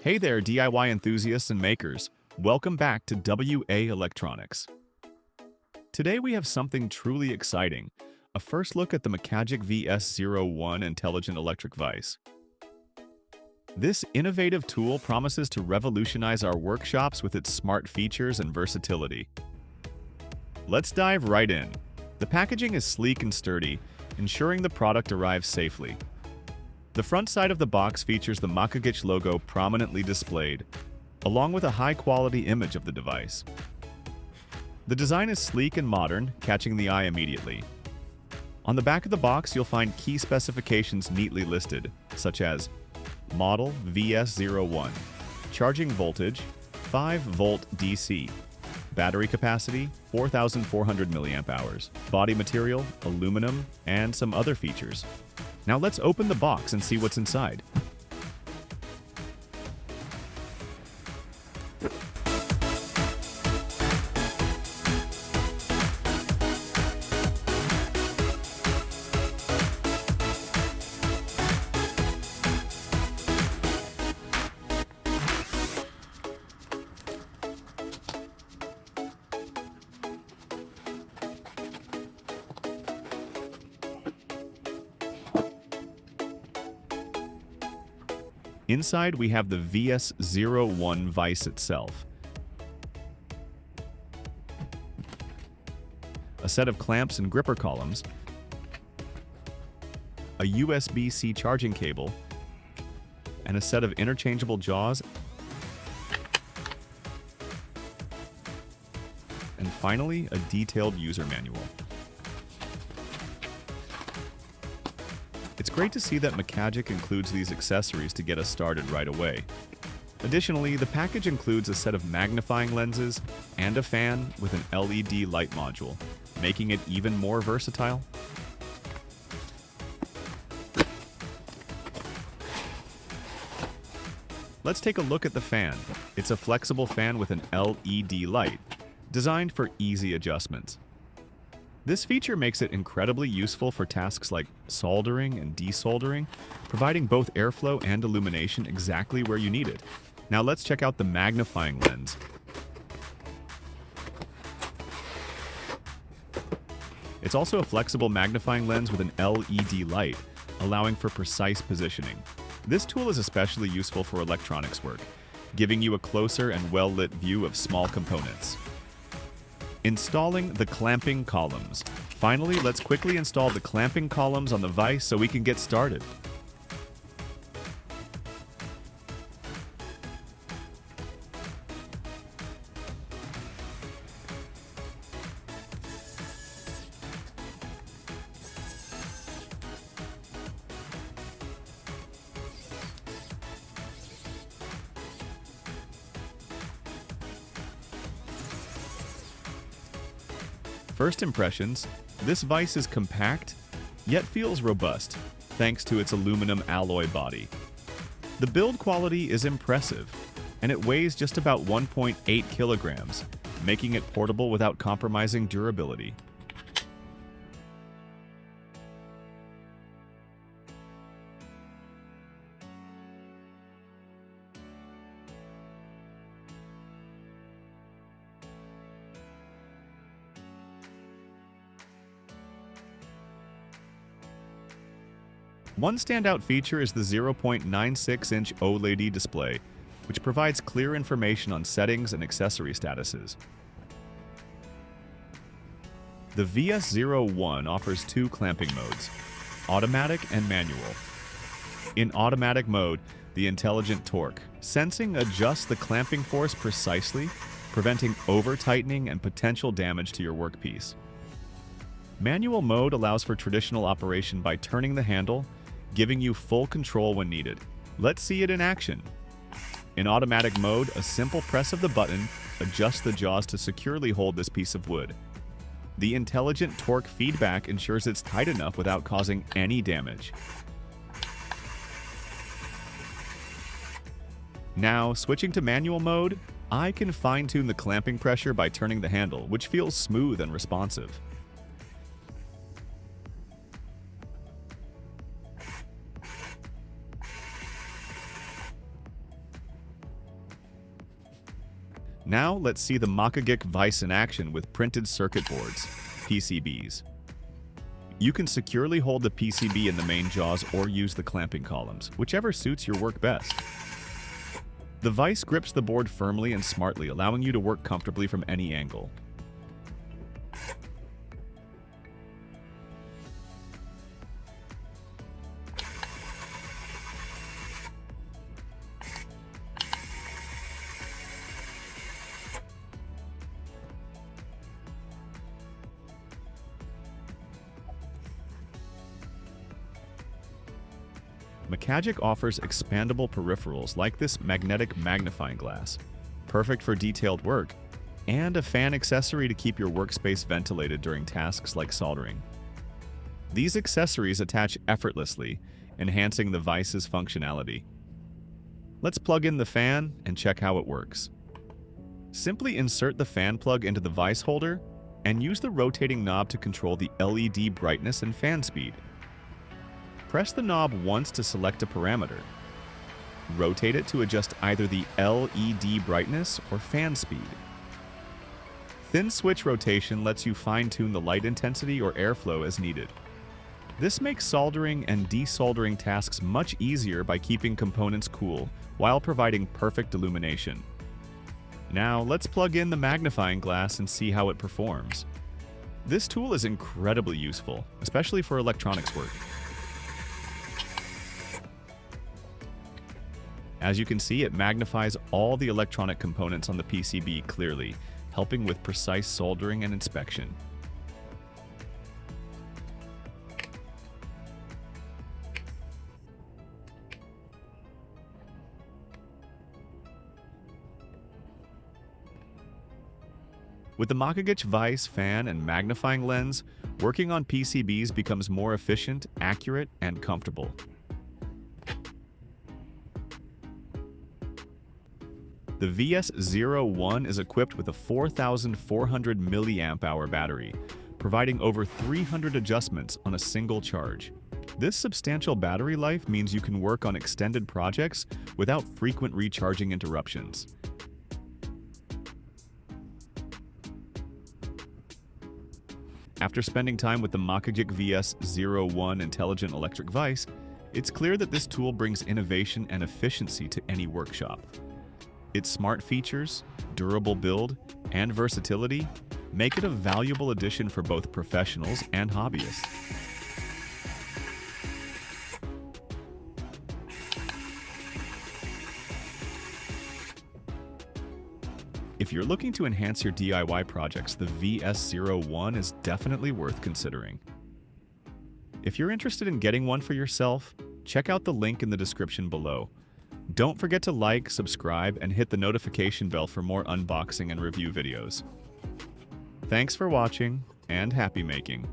Hey there, DIY enthusiasts and makers. Welcome back to WA Electronics. Today we have something truly exciting, a first look at the Makagic Vs01 intelligent electric vise. This innovative tool promises to revolutionize our workshops with its smart features and versatility. Let's dive right in. The packaging is sleek and sturdy, ensuring the product arrives safely. The front side of the box features the Makagic logo prominently displayed, along with a high-quality image of the device. The design is sleek and modern, catching the eye immediately. On the back of the box, you'll find key specifications neatly listed, such as Model Vs01, charging voltage 5-volt DC, battery capacity 4,400 mAh, body material aluminum, and some other features. Now let's open the box and see what's inside. Inside, we have the Vs01 vise itself, a set of clamps and gripper columns, a USB-C charging cable, and a set of interchangeable jaws, and finally, a detailed user manual. It's great to see that Makagic includes these accessories to get us started right away. Additionally, the package includes a set of magnifying lenses and a fan with an LED light module, making it even more versatile. Let's take a look at the fan. It's a flexible fan with an LED light, designed for easy adjustments. This feature makes it incredibly useful for tasks like soldering and desoldering, providing both airflow and illumination exactly where you need it. Now let's check out the magnifying lens. It's also a flexible magnifying lens with an LED light, allowing for precise positioning. This tool is especially useful for electronics work, giving you a closer and well-lit view of small components. Installing the clamping columns. Finally, let's quickly install the clamping columns on the vise so we can get started. First impressions, this vise is compact, yet feels robust, thanks to its aluminum alloy body. The build quality is impressive, and it weighs just about 1.8 kilograms, making it portable without compromising durability. One standout feature is the 0.96-inch OLED display, which provides clear information on settings and accessory statuses. The Vs01 offers two clamping modes, automatic and manual. In automatic mode, the intelligent torque sensing adjusts the clamping force precisely, preventing over-tightening and potential damage to your workpiece. Manual mode allows for traditional operation by turning the handle, giving you full control when needed. Let's see it in action. In automatic mode, a simple press of the button adjusts the jaws to securely hold this piece of wood. The intelligent torque feedback ensures it's tight enough without causing any damage. Now, switching to manual mode, I can fine-tune the clamping pressure by turning the handle, which feels smooth and responsive. Now let's see the Makagic Vise in action with printed circuit boards, PCBs. You can securely hold the PCB in the main jaws or use the clamping columns, whichever suits your work best. The vise grips the board firmly and smartly, allowing you to work comfortably from any angle. Makagic offers expandable peripherals like this magnetic magnifying glass, perfect for detailed work, and a fan accessory to keep your workspace ventilated during tasks like soldering. These accessories attach effortlessly, enhancing the vise's functionality. Let's plug in the fan and check how it works. Simply insert the fan plug into the vise holder and use the rotating knob to control the LED brightness and fan speed. Press the knob once to select a parameter. Rotate it to adjust either the LED brightness or fan speed. Thin switch rotation lets you fine-tune the light intensity or airflow as needed. This makes soldering and desoldering tasks much easier by keeping components cool while providing perfect illumination. Now let's plug in the magnifying glass and see how it performs. This tool is incredibly useful, especially for electronics work. As you can see, it magnifies all the electronic components on the PCB clearly, helping with precise soldering and inspection. With the Makagic Vise fan and magnifying lens, working on PCBs becomes more efficient, accurate, and comfortable. The Vse01 is equipped with a 4,400 mAh battery, providing over 300 adjustments on a single charge. This substantial battery life means you can work on extended projects without frequent recharging interruptions. After spending time with the Makagic Vs01 intelligent electric vise, it's clear that this tool brings innovation and efficiency to any workshop. Its smart features, durable build, and versatility make it a valuable addition for both professionals and hobbyists. If you're looking to enhance your DIY projects, the Vs01 is definitely worth considering. If you're interested in getting one for yourself, check out the link in the description below. Don't forget to like, subscribe, and hit the notification bell for more unboxing and review videos. Thanks for watching, and happy making!